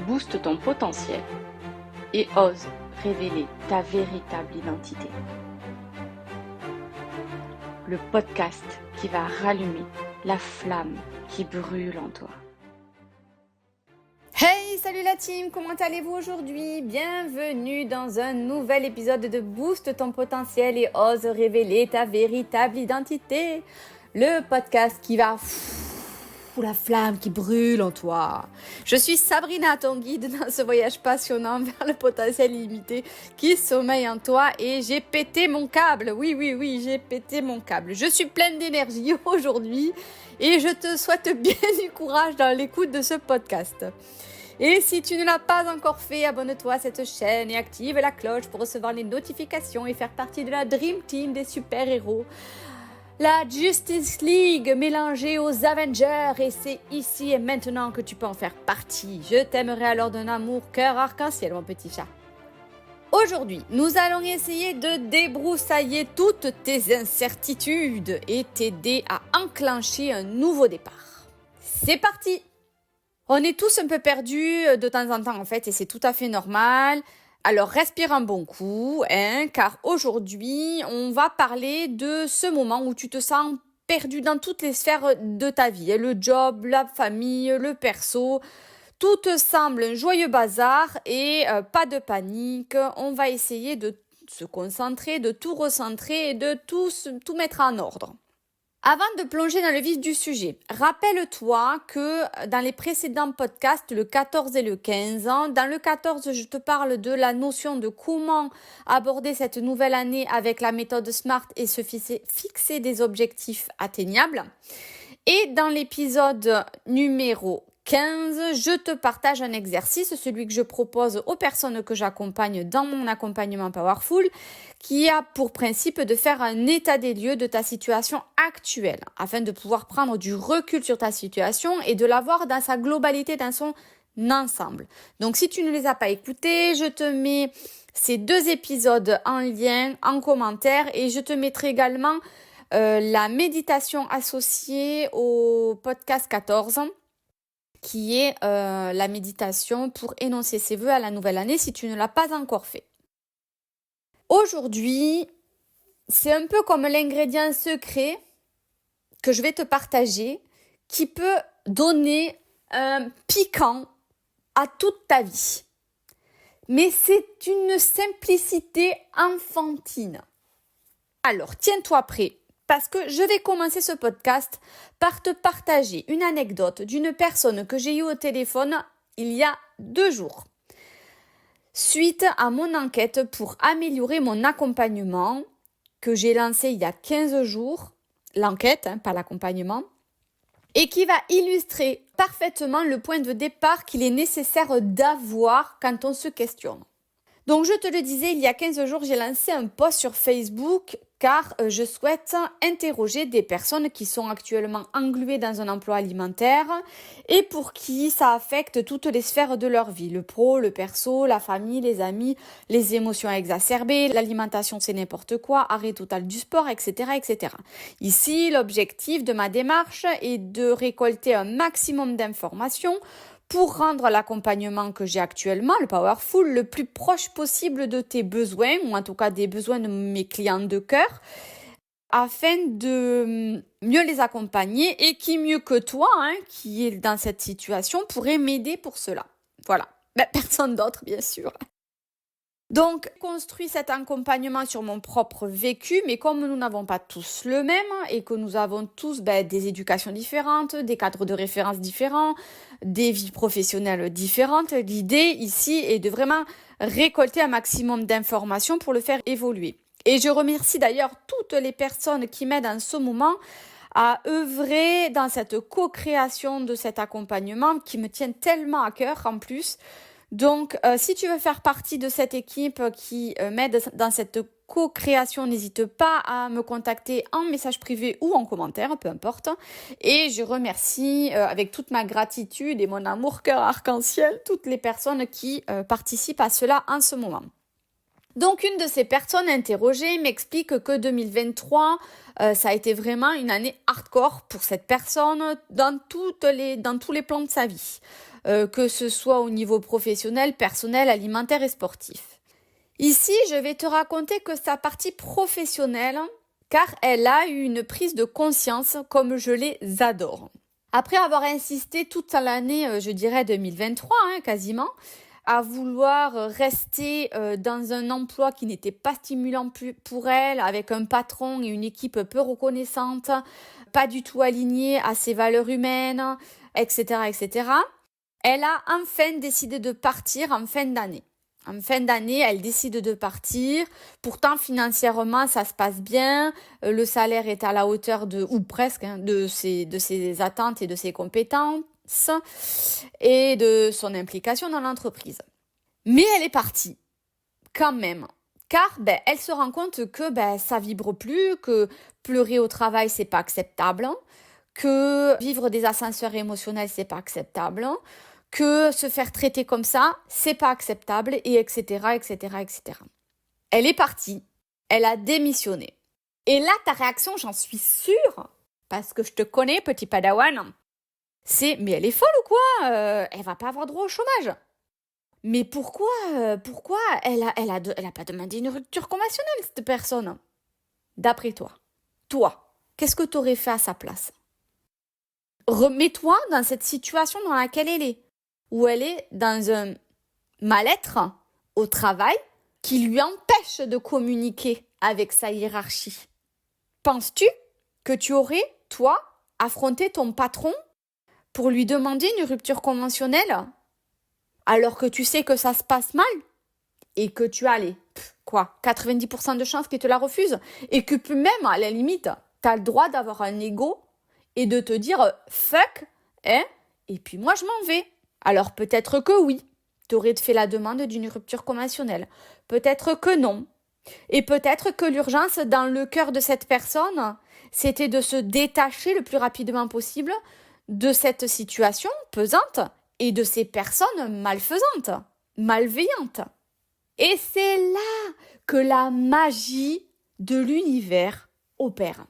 booste ton potentiel et ose révéler ta véritable identité. Le podcast qui va rallumer la flamme qui brûle en toi. Hey, salut la team, comment allez-vous aujourd'hui? Bienvenue dans un nouvel épisode de Booste ton potentiel et ose révéler ta véritable identité. Le podcast qui va la flamme qui brûle en toi. Je suis Sabrina, ton guide dans ce voyage passionnant vers le potentiel illimité qui sommeille en toi et j'ai pété mon câble. Oui, j'ai pété mon câble. Je suis pleine d'énergie aujourd'hui et je te souhaite bien du courage dans l'écoute de ce podcast. Et si tu ne l'as pas encore fait, abonne-toi à cette chaîne et active la cloche pour recevoir les notifications et faire partie de la Dream Team des super-héros. La Justice League mélangée aux Avengers et c'est ici et maintenant que tu peux en faire partie. Je t'aimerai alors d'un amour cœur arc-en-ciel, mon petit chat. Aujourd'hui, nous allons essayer de débroussailler toutes tes incertitudes et t'aider à enclencher un nouveau départ. C'est parti! On est tous un peu perdus de temps en temps en fait et c'est tout à fait normal. Alors respire un bon coup, car aujourd'hui on va parler de ce moment où tu te sens perdu dans toutes les sphères de ta vie. Le job, la famille, le perso, tout te semble un joyeux bazar et pas de panique. On va essayer de se concentrer, de tout recentrer et de tout mettre en ordre. Avant de plonger dans le vif du sujet, rappelle-toi que dans les précédents podcasts, le 14 et le 15, dans le 14, je te parle de la notion de comment aborder cette nouvelle année avec la méthode SMART et se fixer des objectifs atteignables. Et dans l'épisode numéro 15, je te partage un exercice, celui que je propose aux personnes que j'accompagne dans mon accompagnement Powerful, qui a pour principe de faire un état des lieux de ta situation actuelle, afin de pouvoir prendre du recul sur ta situation et de la voir dans sa globalité, dans son ensemble. Donc si tu ne les as pas écoutés, je te mets ces deux épisodes en lien, en commentaire, et je te mettrai également la méditation associée au podcast 14, qui est la méditation pour énoncer ses vœux à la nouvelle année si tu ne l'as pas encore fait. Aujourd'hui, c'est un peu comme l'ingrédient secret que je vais te partager qui peut donner un piquant à toute ta vie. Mais c'est une simplicité enfantine. Alors, tiens-toi prêt. Parce que je vais commencer ce podcast par te partager une anecdote d'une personne que j'ai eue au téléphone il y a 2 jours. Suite à mon enquête pour améliorer mon accompagnement que j'ai lancé il y a 15 jours, l'enquête, pas l'accompagnement, et qui va illustrer parfaitement le point de départ qu'il est nécessaire d'avoir quand on se questionne. Donc je te le disais, il y a 15 jours, j'ai lancé un post sur Facebook car je souhaite interroger des personnes qui sont actuellement engluées dans un emploi alimentaire et pour qui ça affecte toutes les sphères de leur vie, le pro, le perso, la famille, les amis, les émotions exacerbées, l'alimentation c'est n'importe quoi, arrêt total du sport, etc., etc. Ici, l'objectif de ma démarche est de récolter un maximum d'informations pour rendre l'accompagnement que j'ai actuellement, le Powerful, le plus proche possible de tes besoins, ou en tout cas des besoins de mes clients de cœur, afin de mieux les accompagner et qui mieux que toi, qui est dans cette situation, pourrait m'aider pour cela. Voilà. Personne d'autre, bien sûr. Donc, construis cet accompagnement sur mon propre vécu, mais comme nous n'avons pas tous le même et que nous avons tous des éducations différentes, des cadres de référence différents, des vies professionnelles différentes, l'idée ici est de vraiment récolter un maximum d'informations pour le faire évoluer. Et je remercie d'ailleurs toutes les personnes qui m'aident en ce moment à œuvrer dans cette co-création de cet accompagnement qui me tient tellement à cœur en plus. Donc, si tu veux faire partie de cette équipe qui m'aide dans cette co-création, n'hésite pas à me contacter en message privé ou en commentaire, peu importe. Et je remercie avec toute ma gratitude et mon amour cœur arc-en-ciel toutes les personnes qui participent à cela en ce moment. Donc, une de ces personnes interrogées m'explique que 2023, ça a été vraiment une année hardcore pour cette personne dans tous les plans de sa vie, que ce soit au niveau professionnel, personnel, alimentaire et sportif. Ici, je vais te raconter que sa partie professionnelle, car elle a eu une prise de conscience comme je les adore. Après avoir insisté toute l'année, je dirais 2023, quasiment, à vouloir rester dans un emploi qui n'était pas stimulant pour elle, avec un patron et une équipe peu reconnaissante, pas du tout alignée à ses valeurs humaines, etc., etc. Elle a enfin décidé de partir en fin d'année. En fin d'année, elle décide de partir. Pourtant, financièrement, ça se passe bien. Le salaire est à la hauteur ou presque, de ses attentes et de ses compétences et de son implication dans l'entreprise. Mais elle est partie, quand même. Car elle se rend compte que ça vibre plus, que pleurer au travail, c'est pas acceptable, que vivre des ascenseurs émotionnels, c'est pas acceptable, que se faire traiter comme ça, c'est pas acceptable, et etc., etc., etc. Elle est partie, elle a démissionné. Et là, ta réaction, j'en suis sûre, parce que je te connais, petit padawan, c'est « mais elle est folle ou quoi elle va pas avoir droit au chômage ?» Mais pourquoi elle a pas demandé une rupture conventionnelle, cette personne? D'après toi, qu'est-ce que tu aurais fait à sa place? Remets-toi dans cette situation dans laquelle elle est, où elle est dans un mal-être au travail qui lui empêche de communiquer avec sa hiérarchie. Penses-tu que tu aurais, toi, affronté ton patron pour lui demander une rupture conventionnelle alors que tu sais que ça se passe mal et que tu as 90% de chances qu'il te la refuse et que même, à la limite, tu as le droit d'avoir un ego et de te dire « fuck », et puis moi je m'en vais. Alors peut-être que oui, tu aurais fait la demande d'une rupture conventionnelle. Peut-être que non. Et peut-être que l'urgence dans le cœur de cette personne, c'était de se détacher le plus rapidement possible de cette situation pesante et de ces personnes malfaisantes, malveillantes. Et c'est là que la magie de l'univers opère.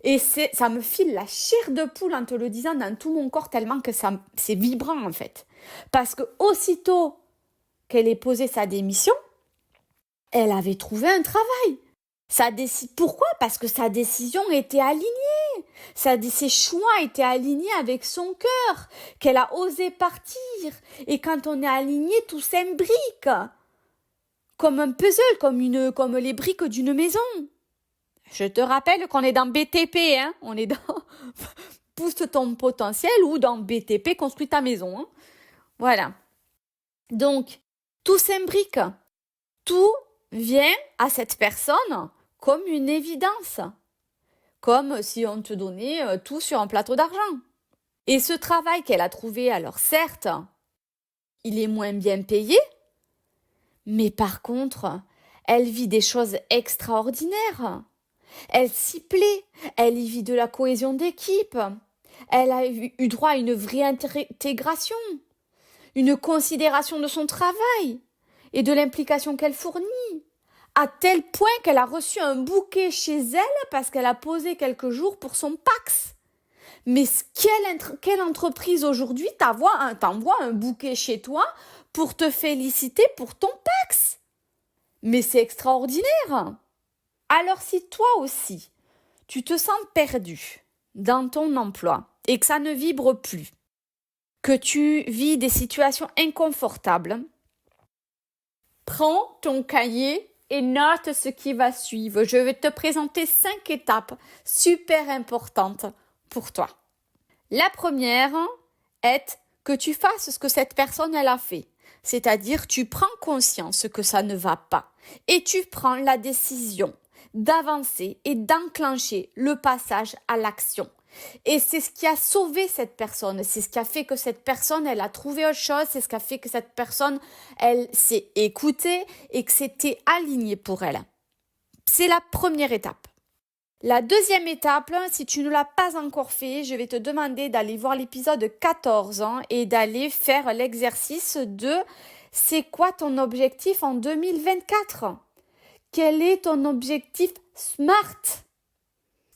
Et ça me file la chair de poule en te le disant dans tout mon corps tellement que c'est vibrant en fait. Parce que aussitôt qu'elle ait posé sa démission, elle avait trouvé un travail. Pourquoi? Parce que sa décision était alignée. Ses choix étaient alignés avec son cœur, qu'elle a osé partir. Et quand on est aligné, tout s'imbrique. Comme un puzzle, comme les briques d'une maison. Je te rappelle qu'on est dans BTP, on est dans Booste ton potentiel ou dans BTP, construis ta maison. Voilà. Donc, tout s'imbrique. Tout vient à cette personne comme une évidence. Comme si on te donnait tout sur un plateau d'argent. Et ce travail qu'elle a trouvé, alors certes, il est moins bien payé, mais par contre, elle vit des choses extraordinaires. Elle s'y plaît, elle y vit de la cohésion d'équipe, elle a eu droit à une vraie intégration, une considération de son travail et de l'implication qu'elle fournit, à tel point qu'elle a reçu un bouquet chez elle parce qu'elle a posé quelques jours pour son Pacs. Mais quelle entreprise aujourd'hui t'envoie un bouquet chez toi pour te féliciter pour ton Pacs? Mais c'est extraordinaire! Alors si toi aussi, tu te sens perdu dans ton emploi et que ça ne vibre plus, que tu vis des situations inconfortables, prends ton cahier et note ce qui va suivre. Je vais te présenter 5 étapes super importantes pour toi. La première est que tu fasses ce que cette personne elle a fait. C'est-à-dire tu prends conscience que ça ne va pas et tu prends la décision d'avancer et d'enclencher le passage à l'action. Et c'est ce qui a sauvé cette personne, c'est ce qui a fait que cette personne, elle a trouvé autre chose, c'est ce qui a fait que cette personne, elle s'est écoutée et que c'était aligné pour elle. C'est la première étape. La deuxième étape, si tu ne l'as pas encore fait, je vais te demander d'aller voir l'épisode 14 et d'aller faire l'exercice de C'est quoi ton objectif en 2024? Quel est ton objectif SMART?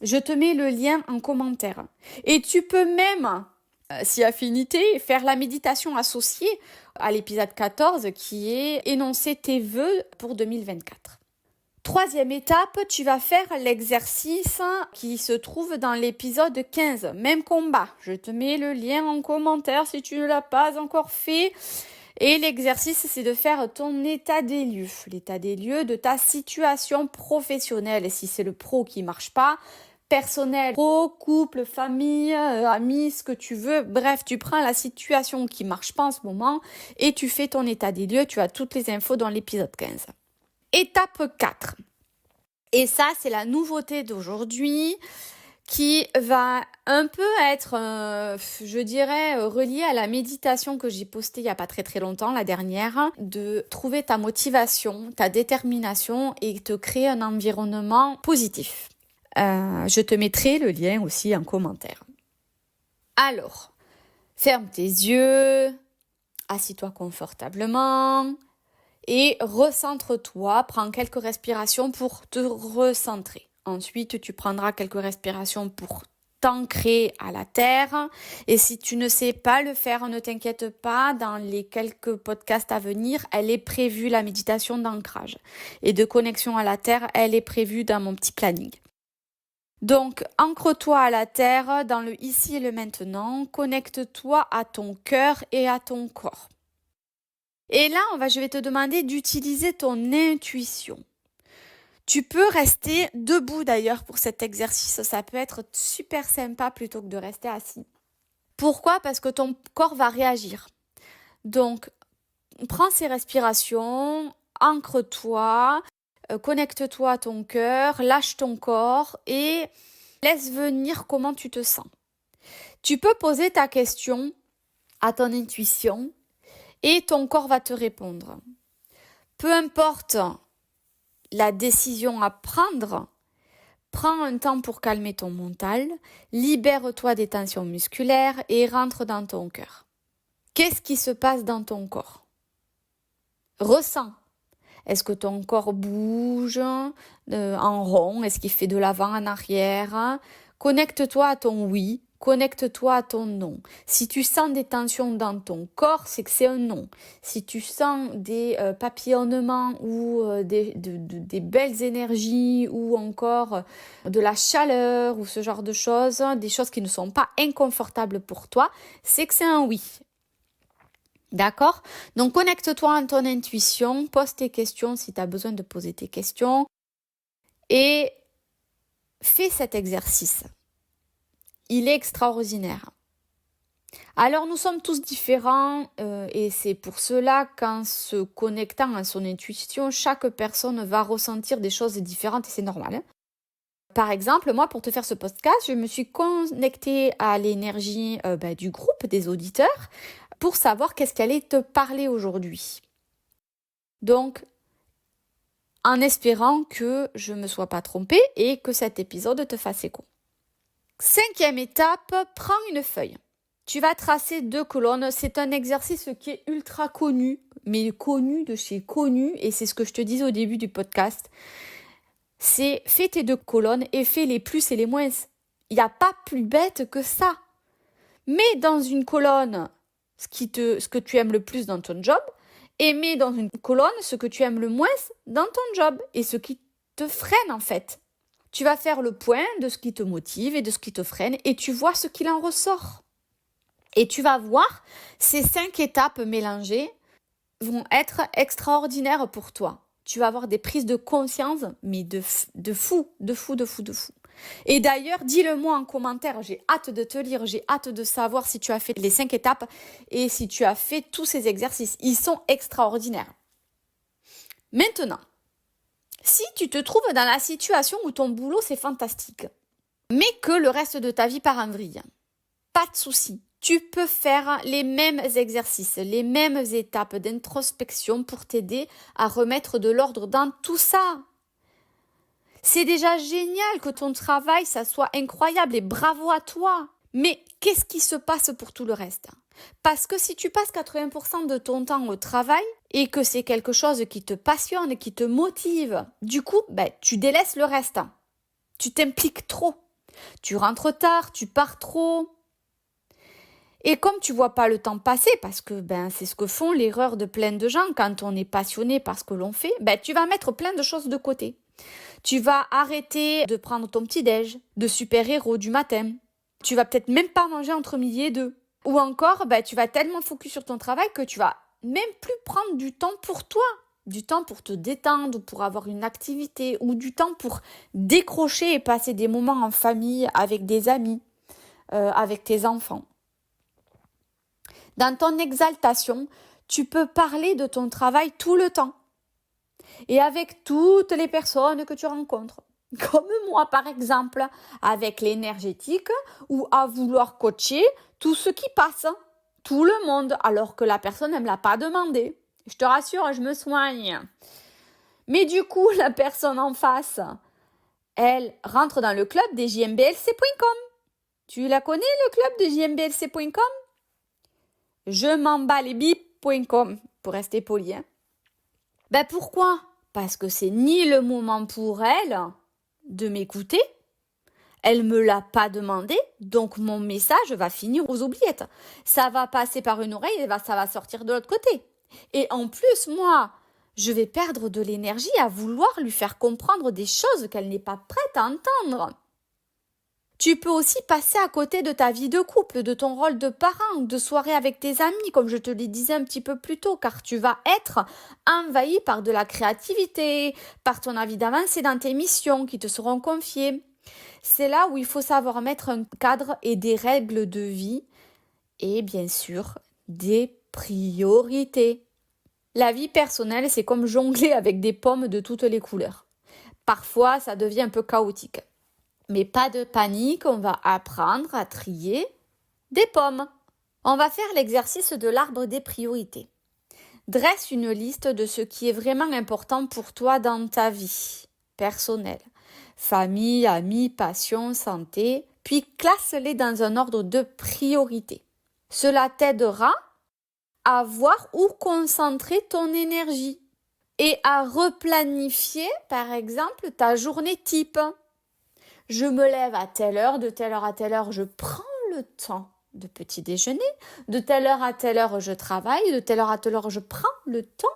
Je te mets le lien en commentaire. Et tu peux même, si affinité, faire la méditation associée à l'épisode 14 qui est énoncer tes vœux pour 2024. Troisième étape, tu vas faire l'exercice qui se trouve dans l'épisode 15. Même combat. Je te mets le lien en commentaire si tu ne l'as pas encore fait. Et l'exercice, c'est de faire ton état des lieux. L'état des lieux de ta situation professionnelle. Si c'est le pro qui marche pas, personnel, pro, couple, famille, amis, ce que tu veux. Bref, tu prends la situation qui marche pas en ce moment et tu fais ton état des lieux. Tu as toutes les infos dans l'épisode 15. Étape 4. Et ça, c'est la nouveauté d'aujourd'hui qui va un peu être, je dirais, reliée à la méditation que j'ai postée il n'y a pas très très longtemps, la dernière, de trouver ta motivation, ta détermination et te créer un environnement positif. Je te mettrai le lien aussi en commentaire. Alors, ferme tes yeux, assis-toi confortablement et recentre-toi. Prends quelques respirations pour te recentrer. Ensuite, tu prendras quelques respirations pour t'ancrer à la terre. Et si tu ne sais pas le faire, ne t'inquiète pas. Dans les quelques podcasts à venir, elle est prévue, la méditation d'ancrage et de connexion à la terre. Elle est prévue dans mon petit planning. Donc, ancre-toi à la terre, dans le ici et le maintenant. Connecte-toi à ton cœur et à ton corps. Et là, je vais te demander d'utiliser ton intuition. Tu peux rester debout d'ailleurs pour cet exercice. Ça peut être super sympa plutôt que de rester assis. Pourquoi? Parce que ton corps va réagir. Donc, prends ces respirations, ancre-toi, connecte-toi à ton cœur, lâche ton corps et laisse venir comment tu te sens. Tu peux poser ta question à ton intuition et ton corps va te répondre. Peu importe la décision à prendre, prends un temps pour calmer ton mental, libère-toi des tensions musculaires et rentre dans ton cœur. Qu'est-ce qui se passe dans ton corps? Ressens. Est-ce que ton corps bouge en rond? Est-ce qu'il fait de l'avant en arrière? Connecte-toi à ton oui. Connecte-toi à ton non. Si tu sens des tensions dans ton corps, c'est que c'est un non. Si tu sens des papillonnements ou des belles énergies ou encore de la chaleur ou ce genre de choses, des choses qui ne sont pas inconfortables pour toi, c'est que c'est un oui. D'accord? Donc, connecte-toi à ton intuition, pose tes questions si tu as besoin de poser tes questions et fais cet exercice. Il est extraordinaire. Alors, nous sommes tous différents et c'est pour cela qu'en se connectant à son intuition, chaque personne va ressentir des choses différentes et c'est normal. Par exemple, moi, pour te faire ce podcast, je me suis connectée à l'énergie du groupe des auditeurs pour savoir qu'est-ce qui allait te parler aujourd'hui. Donc, en espérant que je ne me sois pas trompée et que cet épisode te fasse écho. 5e étape, prends une feuille. Tu vas tracer 2 colonnes. C'est un exercice qui est ultra connu, mais connu de chez connu, et c'est ce que je te disais au début du podcast. C'est fais tes 2 colonnes et fais les plus et les moins. Il n'y a pas plus bête que ça. Mets dans une colonne ce que tu aimes le plus dans ton job et mets dans une colonne ce que tu aimes le moins dans ton job et ce qui te freine en fait. Tu vas faire le point de ce qui te motive et de ce qui te freine et tu vois ce qu'il en ressort. Et tu vas voir, ces 5 étapes mélangées vont être extraordinaires pour toi. Tu vas avoir des prises de conscience, mais de fou. Et d'ailleurs, dis-le moi en commentaire, j'ai hâte de te lire, j'ai hâte de savoir si tu as fait les 5 étapes et si tu as fait tous ces exercices. Ils sont extraordinaires. Maintenant, si tu te trouves dans la situation où ton boulot c'est fantastique, mais que le reste de ta vie part en vrille, pas de souci. Tu peux faire les mêmes exercices, les mêmes étapes d'introspection pour t'aider à remettre de l'ordre dans tout ça. C'est déjà génial que ton travail, ça soit incroyable et bravo à toi. Mais qu'est-ce qui se passe pour tout le reste? Parce que si tu passes 80% de ton temps au travail, et que c'est quelque chose qui te passionne, qui te motive, du coup, tu délaisses le reste. Tu t'impliques trop. Tu rentres tard, tu pars trop. Et comme tu vois pas le temps passer, parce que c'est ce que font l'erreur de plein de gens quand on est passionné par ce que l'on fait, tu vas mettre plein de choses de côté. Tu vas arrêter de prendre ton petit-déj, de super-héros du matin. Tu vas peut-être même pas manger entre midi et deux. Ou encore, tu vas tellement focus sur ton travail que tu vas même plus prendre du temps pour toi. Du temps pour te détendre, ou pour avoir une activité, ou du temps pour décrocher et passer des moments en famille avec des amis, avec tes enfants. Dans ton exaltation, tu peux parler de ton travail tout le temps. Et avec toutes les personnes que tu rencontres. Comme moi, par exemple, avec l'énergétique ou à vouloir coacher tout ce qui passe, tout le monde, alors que la personne ne me l'a pas demandé. Je te rassure, je me soigne. Mais du coup, la personne en face, elle rentre dans le club des jmblc.com. Tu la connais, le club de jmblc.com? Je m'en bats les bips.com, pour rester poli. Pourquoi? Parce que c'est ni le moment pour elle de m'écouter, elle me l'a pas demandé, donc mon message va finir aux oubliettes. Ça va passer par une oreille et ça va sortir de l'autre côté. Et en plus, moi, je vais perdre de l'énergie à vouloir lui faire comprendre des choses qu'elle n'est pas prête à entendre. Tu peux aussi passer à côté de ta vie de couple, de ton rôle de parent, de soirée avec tes amis, comme je te le disais un petit peu plus tôt, car tu vas être envahi par de la créativité, par ton envie d'avancer dans tes missions qui te seront confiées. C'est là où il faut savoir mettre un cadre et des règles de vie et bien sûr des priorités. La vie personnelle, c'est comme jongler avec des pommes de toutes les couleurs. Parfois, ça devient un peu chaotique. Mais pas de panique, on va apprendre à trier des pommes. On va faire l'exercice de l'arbre des priorités. Dresse une liste de ce qui est vraiment important pour toi dans ta vie personnelle. Famille, amis, passion, santé, puis classe-les dans un ordre de priorité. Cela t'aidera à voir où concentrer ton énergie et à replanifier, par exemple, ta journée type. Je me lève à telle heure, de telle heure à telle heure, je prends le temps de petit déjeuner, de telle heure à telle heure, je travaille, de telle heure à telle heure, je prends le temps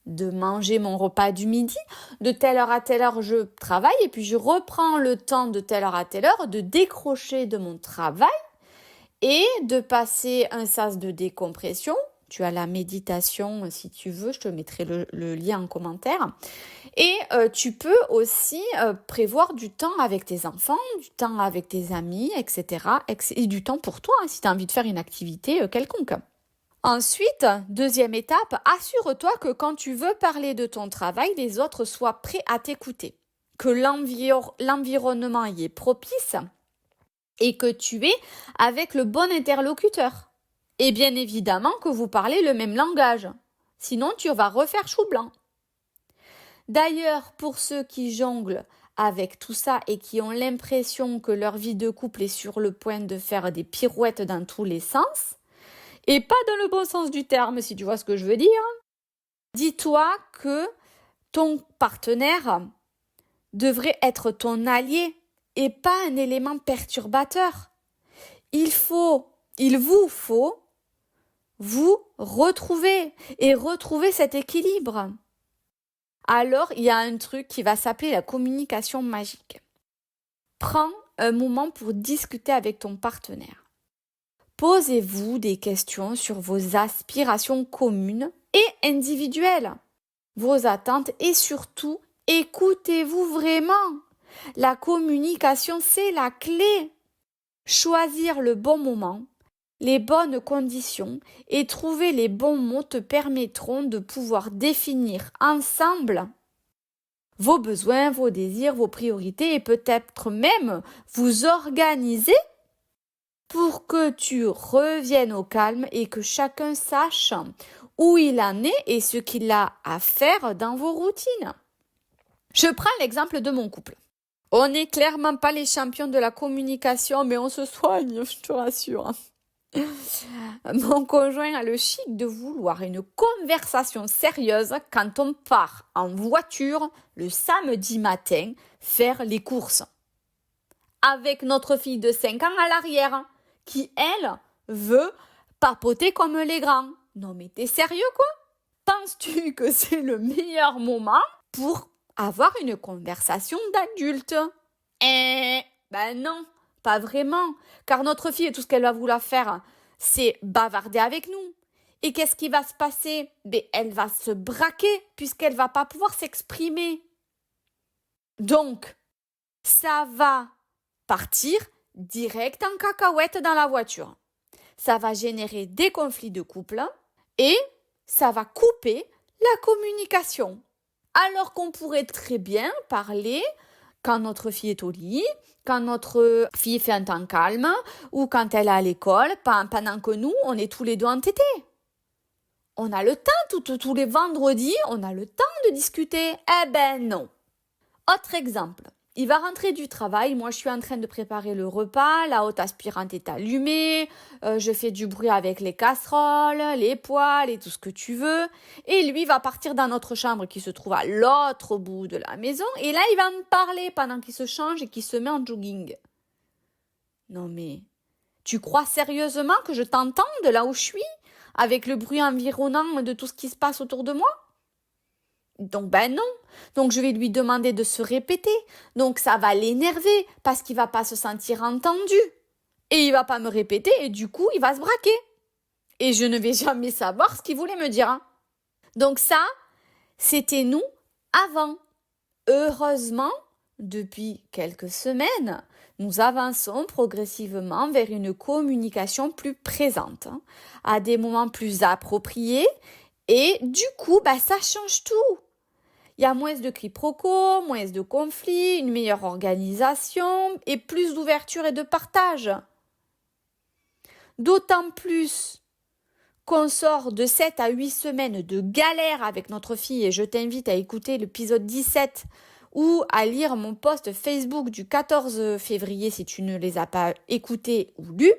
de manger mon repas du midi, de telle heure à telle heure, je travaille et puis je reprends le temps de telle heure à telle heure de décrocher de mon travail et de passer un sas de décompression. Tu as la méditation si tu veux, je te mettrai le lien en commentaire. Et tu peux aussi prévoir du temps avec tes enfants, du temps avec tes amis, etc. Et du temps pour toi si tu as envie de faire une activité quelconque. Ensuite, deuxième étape, assure-toi que quand tu veux parler de ton travail, les autres soient prêts à t'écouter, que l'environnement y est propice et que tu es avec le bon interlocuteur. Et bien évidemment que vous parlez le même langage, sinon tu vas refaire chou blanc. D'ailleurs, pour ceux qui jonglent avec tout ça et qui ont l'impression que leur vie de couple est sur le point de faire des pirouettes dans tous les sens, et pas dans le bon sens du terme, si tu vois ce que je veux dire, dis-toi que ton partenaire devrait être ton allié et pas un élément perturbateur. Il vous faut vous retrouver et retrouver cet équilibre. Alors, il y a un truc qui va s'appeler la communication magique. Prends un moment pour discuter avec ton partenaire. Posez-vous des questions sur vos aspirations communes et individuelles, vos attentes et surtout, écoutez-vous vraiment. La communication, c'est la clé. Choisir le bon moment, les bonnes conditions et trouver les bons mots te permettront de pouvoir définir ensemble vos besoins, vos désirs, vos priorités et peut-être même vous organiser pour que tu reviennes au calme et que chacun sache où il en est et ce qu'il a à faire dans vos routines. Je prends l'exemple de mon couple. On n'est clairement pas les champions de la communication, mais on se soigne, je te rassure. Mon conjoint a le chic de vouloir une conversation sérieuse quand on part en voiture le samedi matin faire les courses. Avec notre fille de 5 ans à l'arrière, qui, elle, veut papoter comme les grands. Non mais t'es sérieux quoi? Penses-tu que c'est le meilleur moment pour avoir une conversation d'adulte? Ben non, pas vraiment. Car notre fille, tout ce qu'elle va vouloir faire, c'est bavarder avec nous. Et qu'est-ce qui va se passer? Elle va se braquer puisqu'elle va pas pouvoir s'exprimer. Donc, ça va partir direct en cacahuète dans la voiture. Ça va générer des conflits de couple et ça va couper la communication. Alors qu'on pourrait très bien parler quand notre fille est au lit, quand notre fille fait un temps calme ou quand elle est à l'école, pendant que nous, on est tous les deux entêtés. On a le temps, tous les vendredis, on a le temps de discuter. Eh ben non. Autre exemple. Il va rentrer du travail, moi je suis en train de préparer le repas, la haute aspirante est allumée, je fais du bruit avec les casseroles, les poêles et tout ce que tu veux. Et lui va partir dans notre chambre qui se trouve à l'autre bout de la maison et là il va me parler pendant qu'il se change et qu'il se met en jogging. Non mais, tu crois sérieusement que je t'entends de là où je suis, avec le bruit environnant de tout ce qui se passe autour de moi? Donc ben non, donc je vais lui demander de se répéter, donc ça va l'énerver parce qu'il va pas se sentir entendu et il va pas me répéter et du coup il va se braquer et je ne vais jamais savoir ce qu'il voulait me dire. Donc ça, c'était nous avant. Heureusement, depuis quelques semaines, nous avançons progressivement vers une communication plus présente, à des moments plus appropriés et du coup, ça change tout. Il y a moins de quiproquos, moins de conflits, une meilleure organisation et plus d'ouverture et de partage. D'autant plus qu'on sort de 7 à 8 semaines de galère avec notre fille et je t'invite à écouter l'épisode 17 ou à lire mon post Facebook du 14 février si tu ne les as pas écoutés ou lus,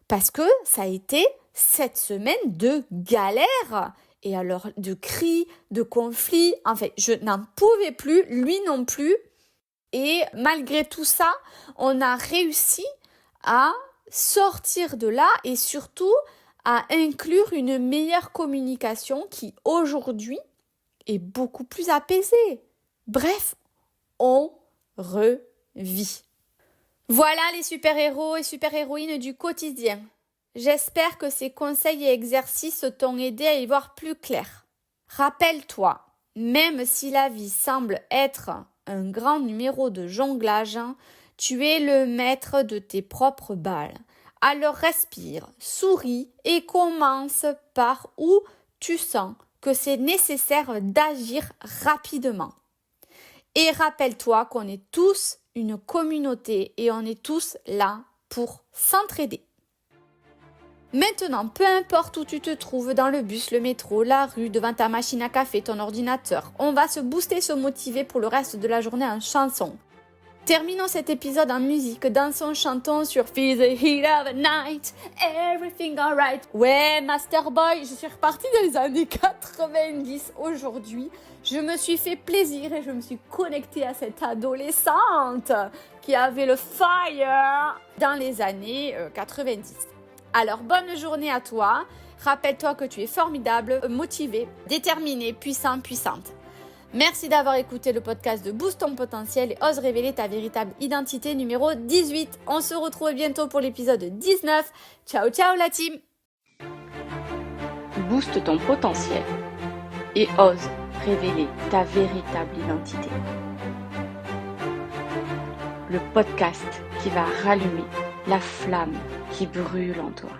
parce que ça a été 7 semaines de galère. Et alors, de cris, de conflits, en fait, je n'en pouvais plus, lui non plus. Et malgré tout ça, on a réussi à sortir de là et surtout à inclure une meilleure communication qui, aujourd'hui, est beaucoup plus apaisée. Bref, on revit. Voilà les super-héros et super-héroïnes du quotidien. J'espère que ces conseils et exercices t'ont aidé à y voir plus clair. Rappelle-toi, même si la vie semble être un grand numéro de jonglage, tu es le maître de tes propres balles. Alors respire, souris et commence par où tu sens que c'est nécessaire d'agir rapidement. Et rappelle-toi qu'on est tous une communauté et on est tous là pour s'entraider. Maintenant, peu importe où tu te trouves, dans le bus, le métro, la rue, devant ta machine à café, ton ordinateur, on va se booster, se motiver pour le reste de la journée en chanson. Terminons cet épisode en musique, dansons, chantons sur Feel the Heat of the Night, Everything Alright. Ouais, Master Boy, je suis repartie dans les années 90 aujourd'hui. Je me suis fait plaisir et je me suis connectée à cette adolescente qui avait le fire dans les années 90. Alors, bonne journée à toi. Rappelle-toi que tu es formidable, motivé, déterminé, puissant, puissante. Merci d'avoir écouté le podcast de Boost ton potentiel et ose révéler ta véritable identité numéro 18. On se retrouve bientôt pour l'épisode 19. Ciao, ciao la team. Booste ton potentiel et ose révéler ta véritable identité. Le podcast qui va rallumer la flamme qui brûle en toi.